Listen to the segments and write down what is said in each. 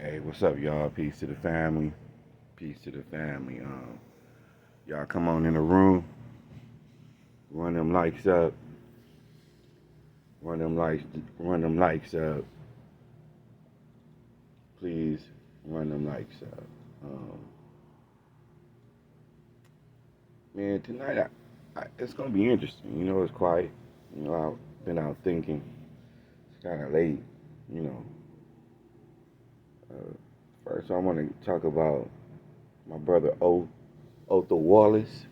Hey, what's up, y'all? Peace to the family. Peace to the family. Y'all come on in the room. Run them likes up. Run them likes. Run them likes up. Please run them likes up. Man, tonight it's gonna be interesting. It's quiet. I've been out thinking. It's kind of late. You know. Uh, First, I want to talk about my brother Otho Wallace.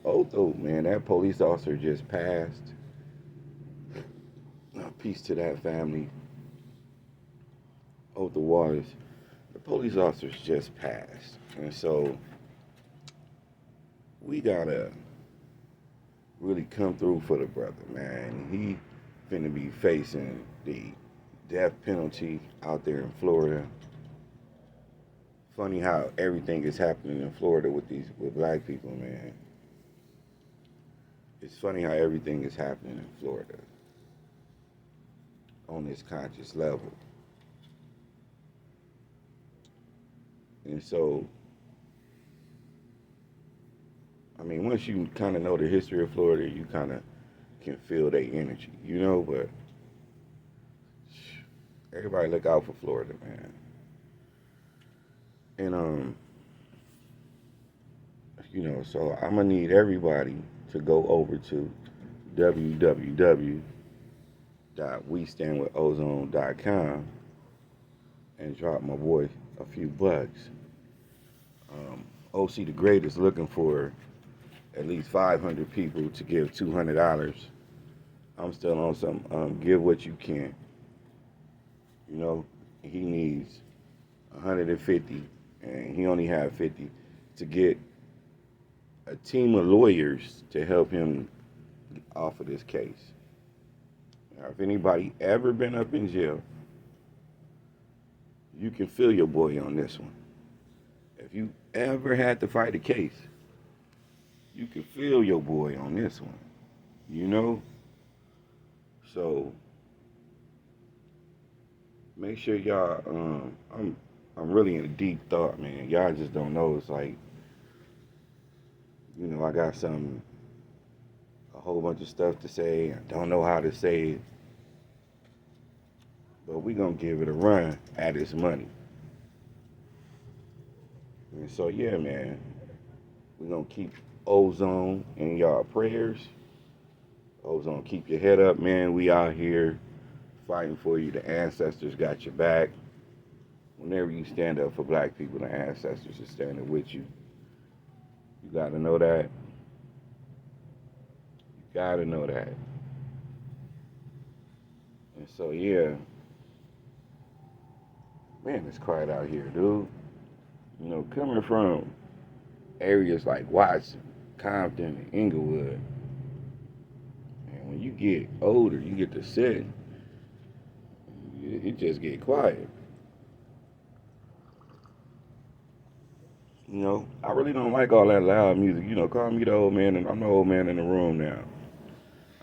Otho, man, that police officer just passed. Peace to that family. Otho Wallace, the police officers just passed. And so we gotta really come through for the brother, man. He finna be facing the death penalty out there in Florida. Funny how everything is happening in Florida with black people, man. It's funny how everything is happening in Florida on this conscious level. And so, I mean, once you kind of know the history of Florida, you kind of can feel their energy, but everybody look out for Florida, man. And, so I'm going to need everybody to go over to www.westandwithozone.com and drop my boy a few bucks. OC the Great is looking for at least 500 people to give $200. I'm still on some give what you can. He needs 150, and he only had 50 to get a team of lawyers to help him off of this case. Now, if anybody ever been up in jail, you can feel your boy on this one. If you ever had to fight a case, you can feel your boy on this one. So make sure y'all. I'm really in a deep thought, man. Y'all just don't know. It's like, I got a whole bunch of stuff to say. I don't know how to say it, but we gonna give it a run at this money. And so yeah, man, we gonna keep Ozone in y'all prayers. Ozone, keep your head up, man. We out here fighting for you. The ancestors got your back. Whenever you stand up for black people, the ancestors are standing with you. You gotta know that. You gotta know that. And so yeah, man, it's quiet out here, dude. Coming from areas like Watson, Compton, and Inglewood, and when you get older, you get to sit, it just get quiet. I really don't like all that loud music. Call me the old man, and I'm the old man in the room now.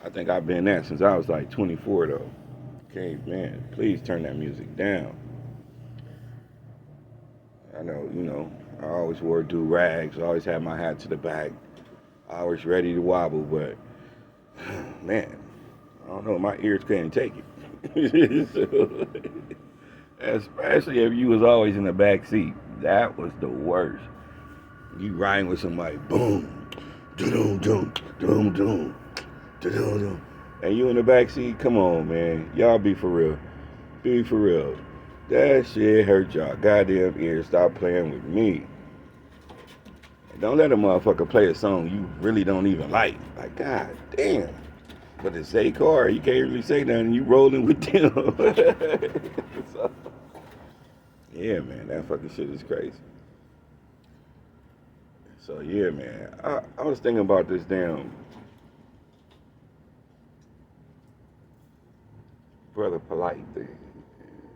I think I've been that since I was like 24, though. Okay, man, please turn that music down. I know, I always wore do-rags, always had my hat to the back, always ready to wobble, but, man, I don't know, my ears couldn't take it. So, especially if you was always in the back seat. That was the worst. You riding with somebody, boom, doom, doom, doom, doom, doom, doom, and you in the back seat. Come on, man, y'all be for real. Be for real. That shit hurt y'all goddamn ears. Stop playing with me. And don't let a motherfucker play a song you really don't even like. Like, god damn. But it's a car, you can't really say nothing. You rolling with them. So, yeah, man, that fucking shit is crazy. So yeah, man, I was thinking about this damn brother polite thing.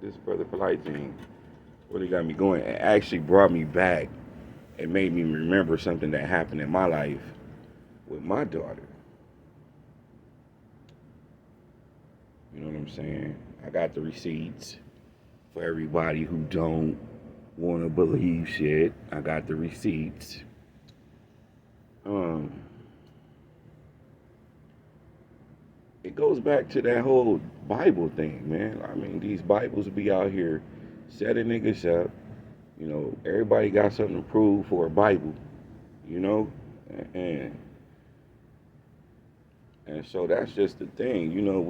This brother polite thing really got me going. It actually brought me back. It made me remember something that happened in my life with my daughter. You know what I'm saying? I got the receipts for everybody who don't want to believe shit. I got the receipts. Um, it goes back to that whole Bible thing, man. I mean, these Bibles be out here setting niggas up. You know, everybody got something to prove for a Bible. You know, and and so that's just the thing. You know,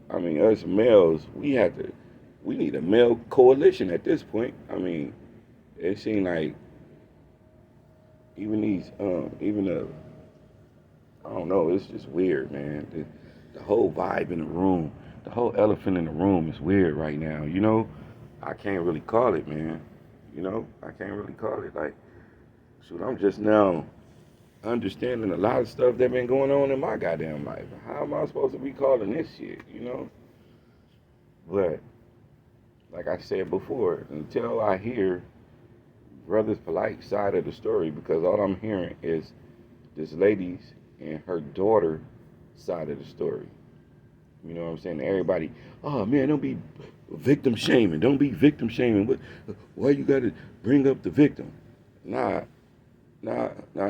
I mean, us males, we need a male coalition at this point. I mean, it seems like even even the, I don't know, it's just weird, man. The whole vibe in the room, the whole elephant in the room is weird right now. You know, I can't really call it, man. You know, I can't really call it. Like, shoot, I'm just now understanding a lot of stuff that been going on in my goddamn life. How am I supposed to be calling this shit? You know, but like I said before, until I hear Brother's Polite side of the story, because all I'm hearing is this lady's and her daughter side of the story. You know what I'm saying? Everybody, oh man, don't be victim shaming. Don't be victim shaming. Why you gotta bring up the victim? Nah, nah.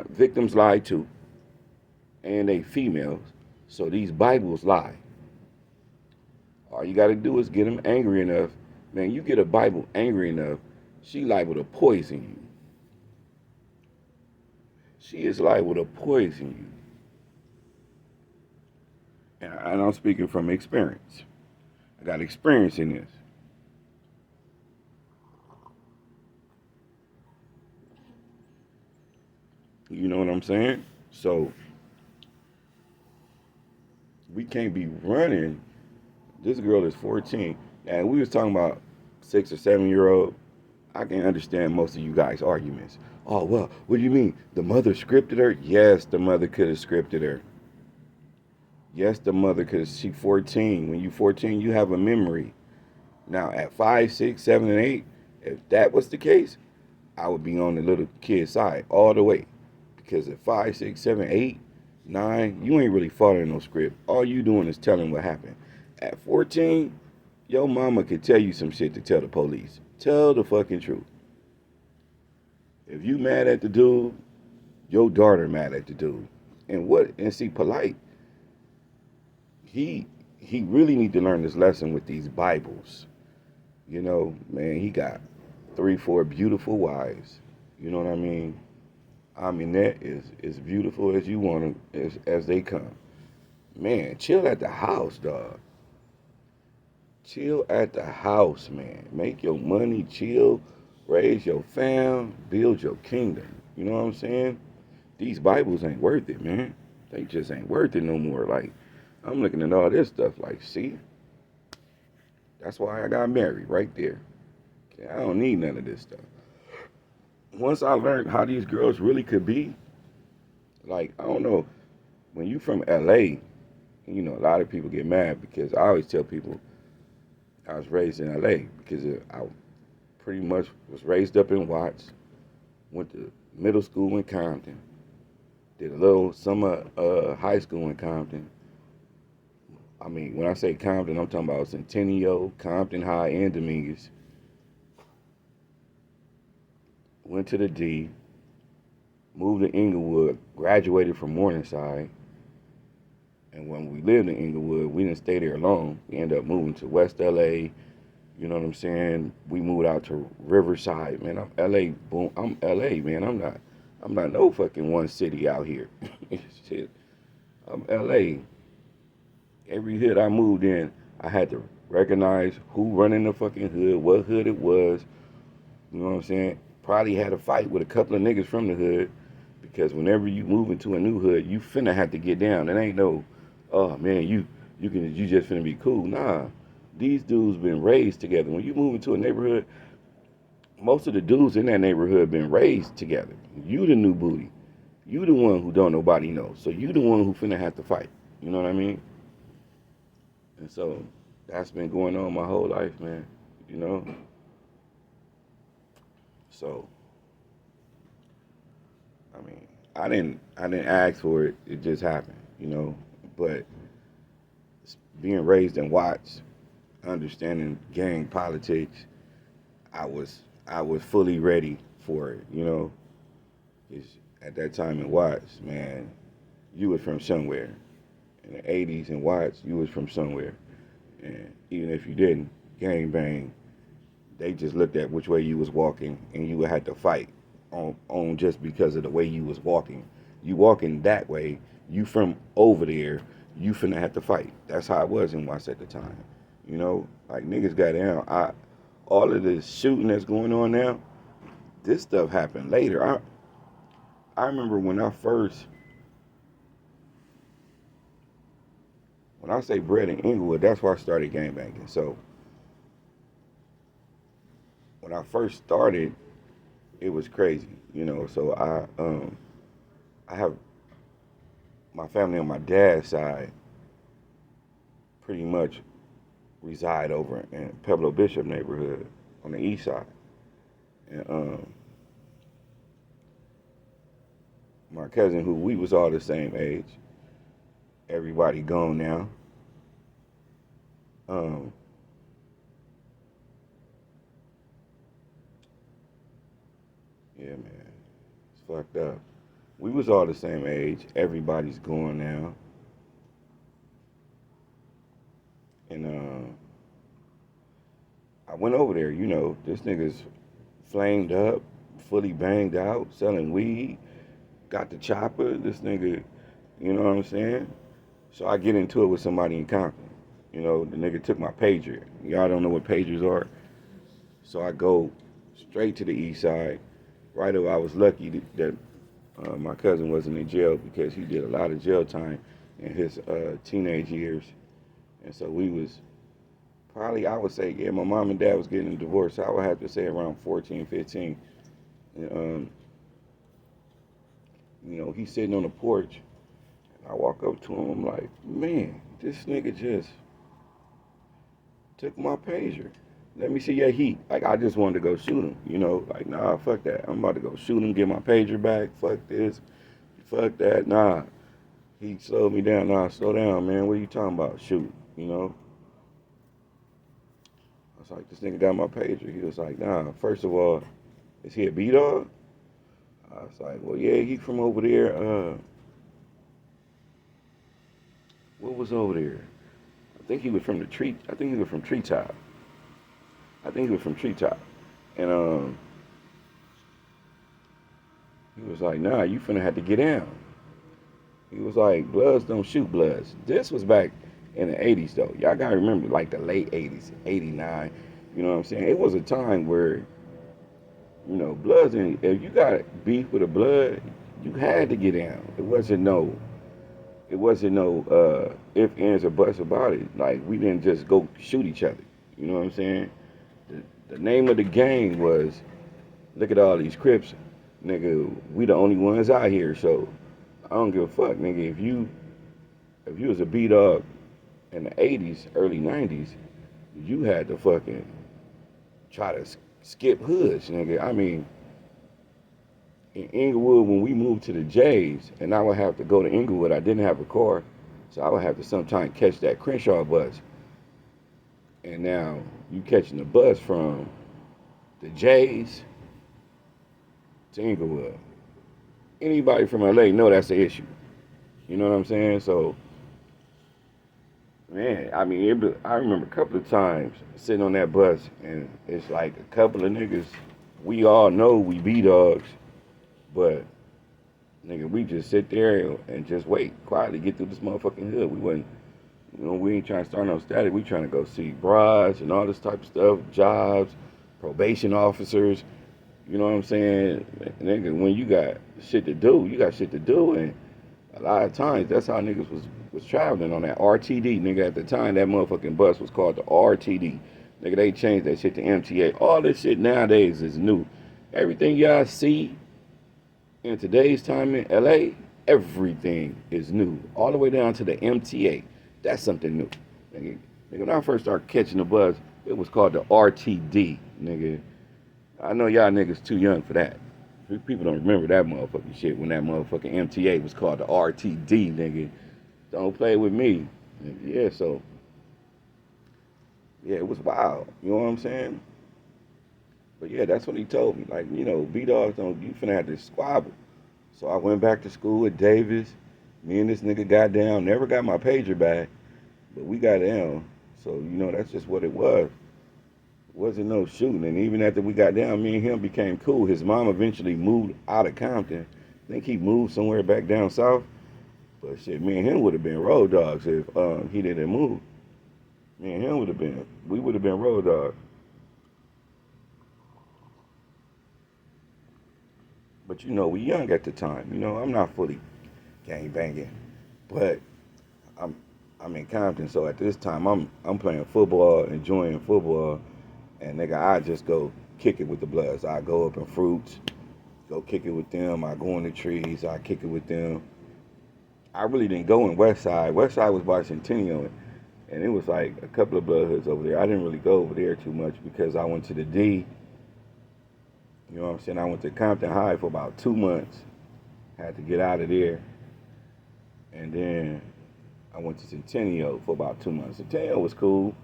Victims lie too, and they females. So these Bibles lie. All you gotta do is get them angry enough. Man, you get a Bible angry enough, she liable to poison you. She is liable to poison you. And I'm speaking from experience. I got experience in this. You know what I'm saying? So we can't be running. This girl is 14, and we was talking about 6 or 7 year old. I can understand most of you guys' arguments. Oh well, what do you mean? The mother scripted her? Yes, the mother could have scripted her. Yes, the mother, because she 14. When you 14, you have a memory. Now at 5, 6, 7, and 8, if that was the case, I would be on the little kid side all the way. Because at 5, 6, 7, 8, 9, you ain't really following no script. All you doing is telling what happened. At 14, your mama could tell you some shit to tell the police. Tell the fucking truth. If you mad at the dude, your daughter mad at the dude. And see, Polite, he he really need to learn this lesson with these Bibles. You know, man, he got 3, 4 beautiful wives. You know what I mean? I mean, that is as beautiful as you want them as they come. Man, chill at the house, dog. Chill at the house, man. Make your money, chill, raise your fam, build your kingdom. You know what I'm saying? These Bibles ain't worth it, man. They just ain't worth it no more. Like, I'm looking at all this stuff like, see? That's why I got married right there. Okay, I don't need none of this stuff. Once I learned how these girls really could be, like, I don't know, when you from LA, you know, a lot of people get mad because I always tell people I was raised in LA because I pretty much was raised up in Watts, went to middle school in Compton, did a little summer high school in Compton. I mean, when I say Compton, I'm talking about Centennial, Compton High, and Dominguez. Went to the D, moved to Inglewood, graduated from Morningside. And when we lived in Inglewood, we didn't stay there long. We ended up moving to West LA. You know what I'm saying? We moved out to Riverside, man. I'm LA, boom. I'm LA, man. I'm not no fucking one city out here. Shit. I'm LA. Every hood I moved in, I had to recognize who running the fucking hood, what hood it was. You know what I'm saying? Probably had a fight with a couple of niggas from the hood because whenever you move into a new hood, you finna have to get down. It ain't no, oh man, you just finna be cool. Nah, these dudes been raised together. When you move into a neighborhood, most of the dudes in that neighborhood been raised together. You the new booty. You the one who don't nobody know. So you the one who finna have to fight. You know what I mean? And so that's been going on my whole life, man. You know? So I mean, I didn't ask for it. It just happened, you know. But being raised in Watts, understanding gang politics, I was I was fully ready for it. You know, 'cause at that time in Watts, man, you was from somewhere. In the '80s in Watts, you was from somewhere, and even if you didn't, gang bang, they just looked at which way you was walking, and you would have to fight on just because of the way you was walking. You walking that way, you from over there, you finna have to fight. That's how it was in Watts at the time. You know, like niggas got down. All of this shooting that's going on now, this stuff happened later. I remember when I say bred in Inglewood, that's where I started gang banging. So when I first started, it was crazy, you know. So I have my family on my dad's side pretty much reside over in Pueblo Bishop neighborhood on the east side, and my cousin, who we was all the same age, everybody gone now. Um, yeah, man, it's fucked up. We was all the same age. Everybody's gone now, and I went over there. You know, this nigga's flamed up, fully banged out, selling weed. Got the chopper. This nigga, you know what I'm saying? So I get into it with somebody in Compton. You know, the nigga took my pager. Y'all don't know what pagers are. So I go straight to the east side. Right away, I was lucky that my cousin wasn't in jail because he did a lot of jail time in his teenage years. And so we was probably, I would say, yeah, my mom and dad was getting a divorce. So I would have to say around 14, 15. And, you know, he's sitting on the porch. And I walk up to him. I'm like, man, this nigga just took my pager. Let me see your heat. Like, I just wanted to go shoot him. You know, like, nah, fuck that. I'm about to go shoot him, get my pager back. Fuck this. Fuck that. Nah. He slowed me down. Nah, slow down, man. What are you talking about? Shoot. You know? I was like, this nigga got my pager. He was like, nah, first of all, is he a B-Dog? I was like, well, yeah, he from over there. What was over there? I think he was from Treetop. I think he was from Treetop. And he was like, nah, you finna have to get down. He was like, Bloods don't shoot Bloods. This was back in the 80s, though. Y'all gotta remember, like the late 80s, 89. You know what I'm saying? It was a time where, you know, Bloods, and if you got beef with a Blood, you had to get down. It wasn't no if, ands, or buts about it. Like, we didn't just go shoot each other. You know what I'm saying? The name of the game was, look at all these Crips. Nigga, we the only ones out here, so I don't give a fuck, nigga. If you was a B-Dog in the 80s, early 90s, you had to fucking try to skip hoods, nigga. I mean, in Inglewood, when we moved to the J's, and I would have to go to Inglewood, I didn't have a car, so I would have to sometimes catch that Crenshaw bus. And now you catching the bus from the J's to Inglewood. Anybody from LA know that's the issue. You know what I'm saying? So, man, I mean, I remember a couple of times sitting on that bus, and it's like a couple of niggas. We all know we B-Dogs, but nigga, we just sit there and just wait quietly, get through this motherfucking hood. We wasn't, you know, we ain't trying to start no static. We trying to go see brides and all this type of stuff, jobs, probation officers. You know what I'm saying? Nigga, when you got shit to do, you got shit to do, and a lot of times that's how niggas was traveling on that RTD. Nigga, at the time that motherfucking bus was called the RTD. Nigga, they changed that shit to MTA. All this shit nowadays is new. Everything y'all see in today's time in LA, everything is new. All the way down to the MTA. That's something new. Nigga, when I first started catching the bus, it was called the RTD, nigga. I know y'all niggas too young for that. People don't remember that motherfucking shit when that motherfucking MTA was called the RTD, nigga. Don't play with me. Yeah, so Yeah, it was wild. You know what I'm saying? But yeah, that's what he told me. Like, B Dogs don't you finna have to squabble. So I went back to school at Davis. Me and this nigga got down. Never got my pager back, but we got down. So, that's just what it was. It wasn't no shooting. And even after we got down, me and him became cool. His mom eventually moved out of Compton. I think he moved somewhere back down south. But shit, me and him would have been road dogs if he didn't move. Me and him we would have been road dogs. But we young at the time. I'm not fully gang banging, but I'm I'm in Compton, so at this time I'm playing football, enjoying football, and nigga, I just go kick it with the Bloods. I go up in Fruits, go kick it with them. I go in the trees, I kick it with them. I really didn't go in West Side. West Side was by Centennial, and it was like a couple of bloodhoods over there. I didn't really go over there too much because I went to the D. You know what I'm saying? I went to Compton High for about 2 months. Had to get out of there, and then I went to Centennial for about 2 months. Centennial was cool.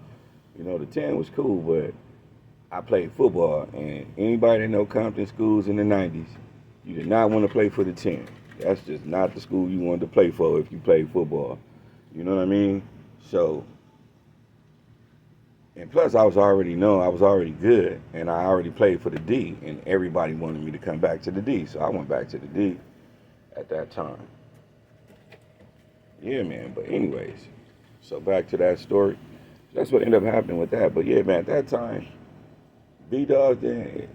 The 10 was cool, but I played football, and anybody that know Compton schools in the 90s, you did not want to play for the 10. That's just not the school you wanted to play for if you played football. You know what I mean? So, and plus I was already good, and I already played for the D, and everybody wanted me to come back to the D, so I went back to the D at that time. Yeah, man, but anyways, so back to that story. That's what ended up happening with that. But yeah, man, at that time, B Dogs,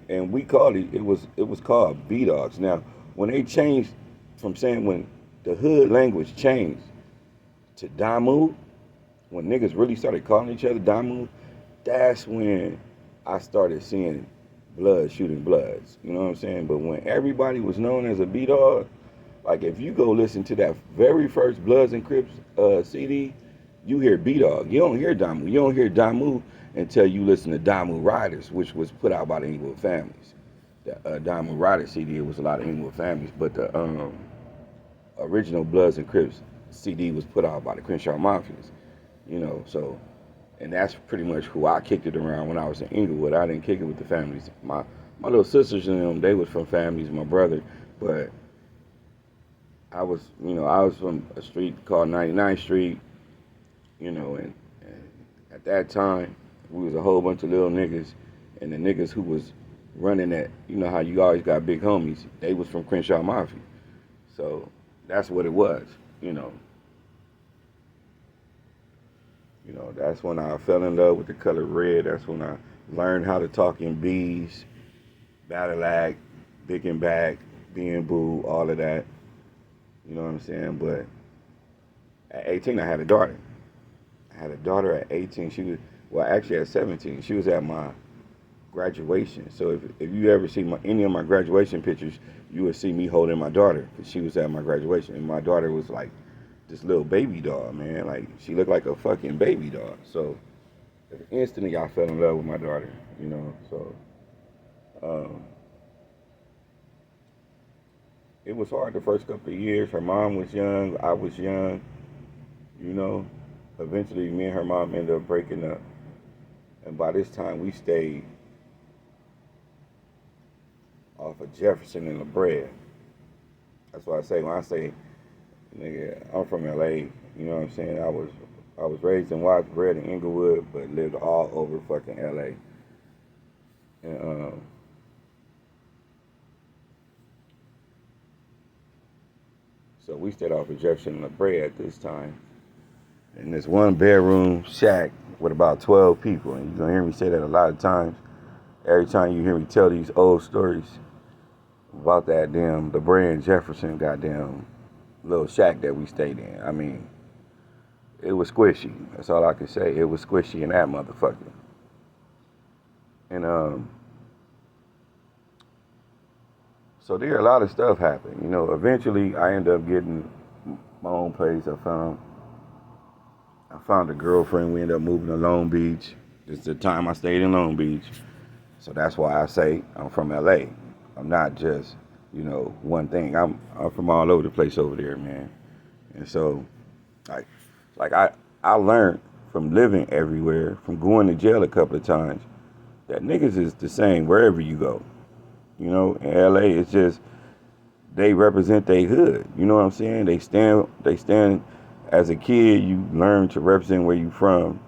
and we called it was called B Dogs. Now, when they changed from saying when the hood language changed to Damu, when niggas really started calling each other Damu, that's when I started seeing blood shooting bloods. You know what I'm saying? But when everybody was known as a B Dog, like if you go listen to that very first Bloods and Crips CD, you hear B Dog. You don't hear Damu. You don't hear Damu until you listen to Damu Riders, which was put out by the Inglewood Families. The Damu Riders CD, it was a lot of Inglewood Families, but the original Bloods and Crips CD was put out by the Crenshaw Mafias. So, and that's pretty much who I kicked it around when I was in Inglewood. I didn't kick it with the families. My little sisters and them, they was from families, my brother, but I was from a street called 99th Street, and at that time, we was a whole bunch of little niggas, and the niggas who was running that, how you always got big homies, they was from Crenshaw Mafia. So that's what it was, you know. That's when I fell in love with the color red. That's when I learned how to talk in B's, Battle Act, Big and Back, being Boo, all of that. You know what I'm saying? But at 18, I had a daughter. I had a daughter at 18. Actually at 17. She was at my graduation. So if you ever see any of my graduation pictures, you would see me holding my daughter because she was at my graduation. And my daughter was like this little baby doll, man. Like, she looked like a fucking baby doll. So instantly I fell in love with my daughter, So um, it was hard the first couple of years. Her mom was young. I was young, you know. Eventually, me and her mom ended up breaking up. And by this time, we stayed off of Jefferson and La Brea. That's why I say, when I say, nigga, I'm from LA, you know what I'm saying? I was raised in Watts, bred in Inglewood, but lived all over fucking LA. And so we stayed off of Jefferson and La Brea at this time. In this one bedroom shack with about 12 people. And you're going to hear me say that a lot of times. Every time you hear me tell these old stories about that damn La Brea and Jefferson goddamn little shack that we stayed in. I mean, it was squishy. That's all I can say. It was squishy in that motherfucker. And so there a lot of stuff happened. Eventually I ended up getting my own place. I found a girlfriend. We ended up moving to Long Beach. This is the time I stayed in Long Beach. So that's why I say I'm from LA. I'm not just, one thing. I'm from all over the place over there, man. And so, like I learned from living everywhere, from going to jail a couple of times, that niggas is the same wherever you go. You know, in LA, it's just they represent their hood. You know what I'm saying? They stand. As a kid, you learn to represent where you from,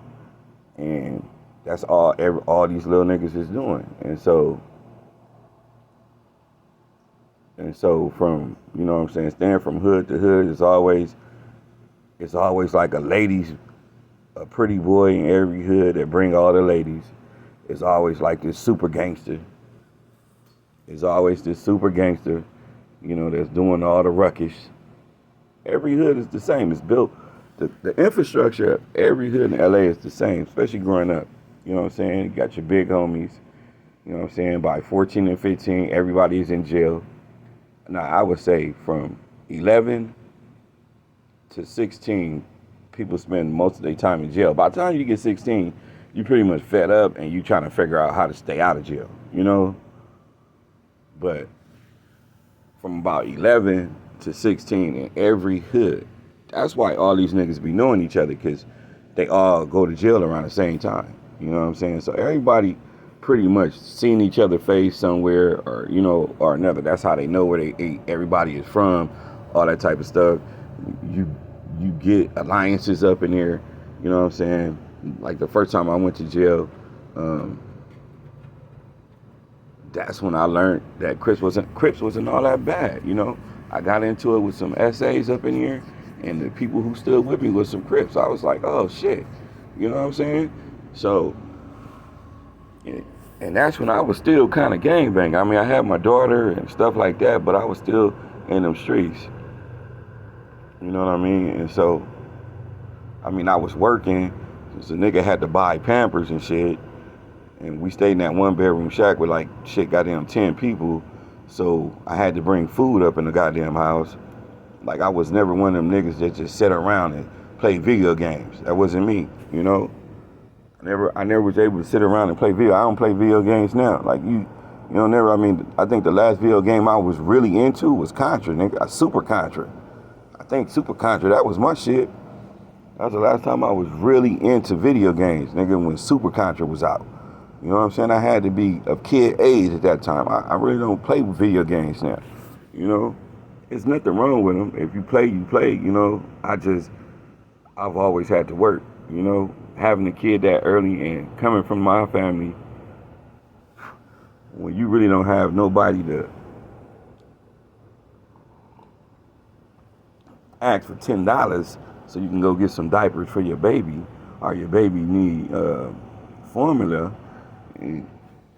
and that's all these little niggas is doing. And so from, you know what I'm saying, staying from hood to hood, it's always like a pretty boy in every hood that bring all the ladies. It's always like this super gangster. It's always this super gangster, you know, that's doing all the ruckus. Every hood is the same. It's built, the infrastructure of every hood in LA is the same, especially growing up. You know what I'm saying? You got your big homies. You know what I'm saying? By 14 and 15, everybody is in jail. Now, I would say from 11 to 16, people spend most of their time in jail. By the time you get 16, you pretty much fed up and you trying to figure out how to stay out of jail, you know? But from about 11 to 16 in every hood, that's why all these niggas be knowing each other, because they all go to jail around the same time. You know what I'm saying? So everybody pretty much seen each other face somewhere, or, you know, or another. That's how they know where everybody is from, all that type of stuff. You get alliances up in there, you know what I'm saying? Like the first time I went to jail, that's when I learned that Crips wasn't all that bad, you know? I got into it with some essays up in here, and the people who stood with me was some Crips. I was like, oh shit, you know what I'm saying? So, and that's when I was still kind of gangbanging. I mean, I had my daughter and stuff like that, but I was still in them streets. You know what I mean? And so, I mean, I was working, so the nigga had to buy Pampers and shit, and we stayed in that one bedroom shack with like shit goddamn 10 people, so I had to bring food up in the goddamn house. Like, I was never one of them niggas that just sit around and play video games. That wasn't me, you know? I never was able to sit around and play video. I don't play video games now. Like, I mean, I think the last video game I was really into was Contra, nigga. Super Contra. I think Super Contra, that was my shit. That was the last time I was really into video games, nigga, when Super Contra was out. You know what I'm saying? I had to be of kid age at that time. I really don't play with video games now. You know? There's nothing wrong with them. If you play, you play, you know? I've always had to work, you know? Having a kid that early and coming from my family, when you really don't have nobody to ask for $10 so you can go get some diapers for your baby, or your baby need formula, and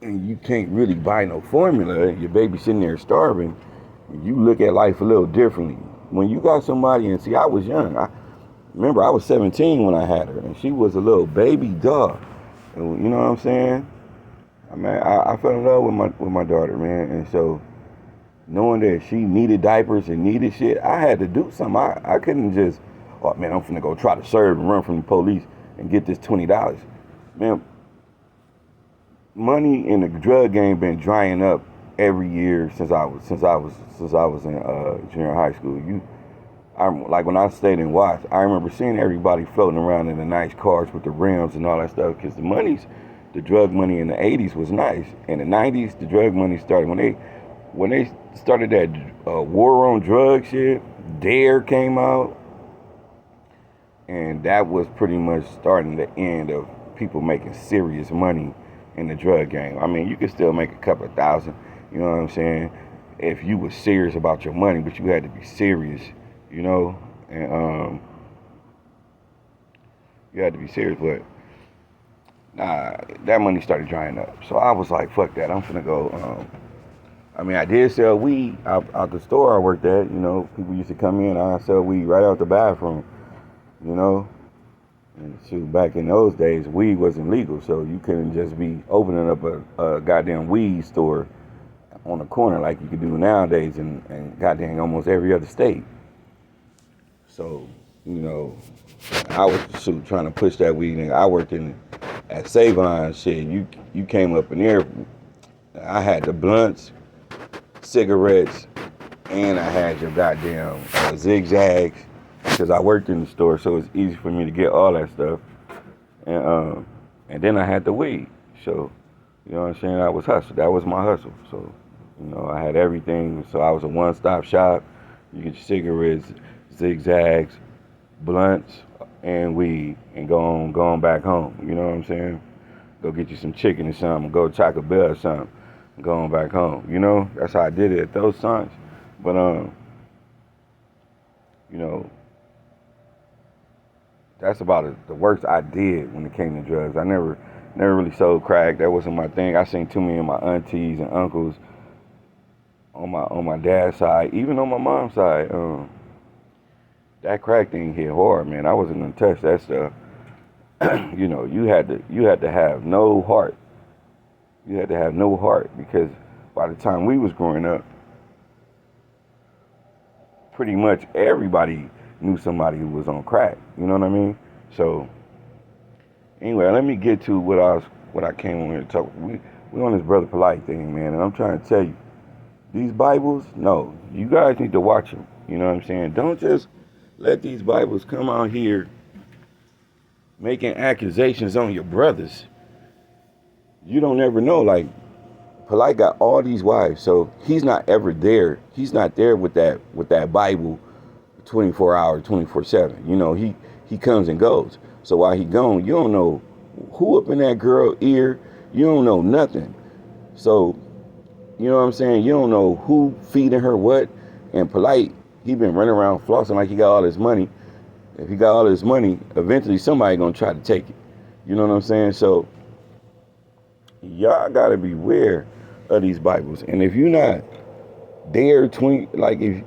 you can't really buy no formula, your baby sitting there starving, you look at life a little differently. When you got somebody, and see, I was young. Remember, I was 17 when I had her, and she was a little baby dog. And, you know what I'm saying? I mean, I fell in love with my daughter, man. And so, knowing that she needed diapers and needed shit, I had to do something. I couldn't just, oh man, I'm finna go try to serve and run from the police and get this $20. Man, money in the drug game been drying up every year since I was in junior high school. Like when I stayed in Watts, I remember seeing everybody floating around in the nice cars with the rims and all that stuff, because the drug money in the 80s was nice. In the 90s, the drug money started when they started that war on drugs shit. DARE came out, and that was pretty much starting the end of people making serious money in the drug game. I mean, you could still make a couple of thousand, you know what I'm saying, if you were serious about your money, but you had to be serious. You know, and you had to be serious, but that money started drying up. So I was like, fuck that, I'm finna go. I mean, I did sell weed out the store I worked at, you know, people used to come in, I sell weed right out the bathroom, you know, and shoot, back in those days, weed wasn't legal, so you couldn't just be opening up a goddamn weed store on the corner like you could do nowadays in goddamn almost every other state. So, you know, I was trying to push that weed. And I worked at Savon, shit. You came up in there. I had the blunts, cigarettes, and I had your goddamn zigzags, because I worked in the store, so it's easy for me to get all that stuff. And then I had the weed. So, you know what I'm saying? I was hustle. That was my hustle. So, you know, I had everything. So I was a one-stop shop. You get your cigarettes, zigzags, blunts, and weed, and go on back home. You know what I'm saying? Go get you some chicken or something. Go to Taco Bell or something. Go on back home. You know, that's how I did it at those times. But you know, that's about the worst I did when it came to drugs. I never really sold crack. That wasn't my thing. I seen too many of my aunties and uncles on my dad's side, even on my mom's side. That crack thing hit hard, man. I wasn't gonna touch that stuff. You know, you had to have no heart. You had to have no heart because by the time we was growing up, pretty much everybody knew somebody who was on crack. You know what I mean? So anyway, let me get to what I came on here to talk. We on this Brother Polite thing, man, and I'm trying to tell you, these Bibles, no, you guys need to watch them. You know what I'm saying? Don't just let these Bibles come out here making accusations on your brothers. You don't ever know. Like, Polite got all these wives, so he's not ever there. He's not there with that Bible 24 hours, 24/7. You know, he comes and goes. So while he gone, you don't know who up in that girl ear. You don't know nothing. So, you know what I'm saying? You don't know who feeding her what. And Polite, he been running around flossing like he got all this money. If he got all this money, eventually somebody gonna try to take it. You know what I'm saying? So y'all gotta beware of these Bibles. And if you're not there, like if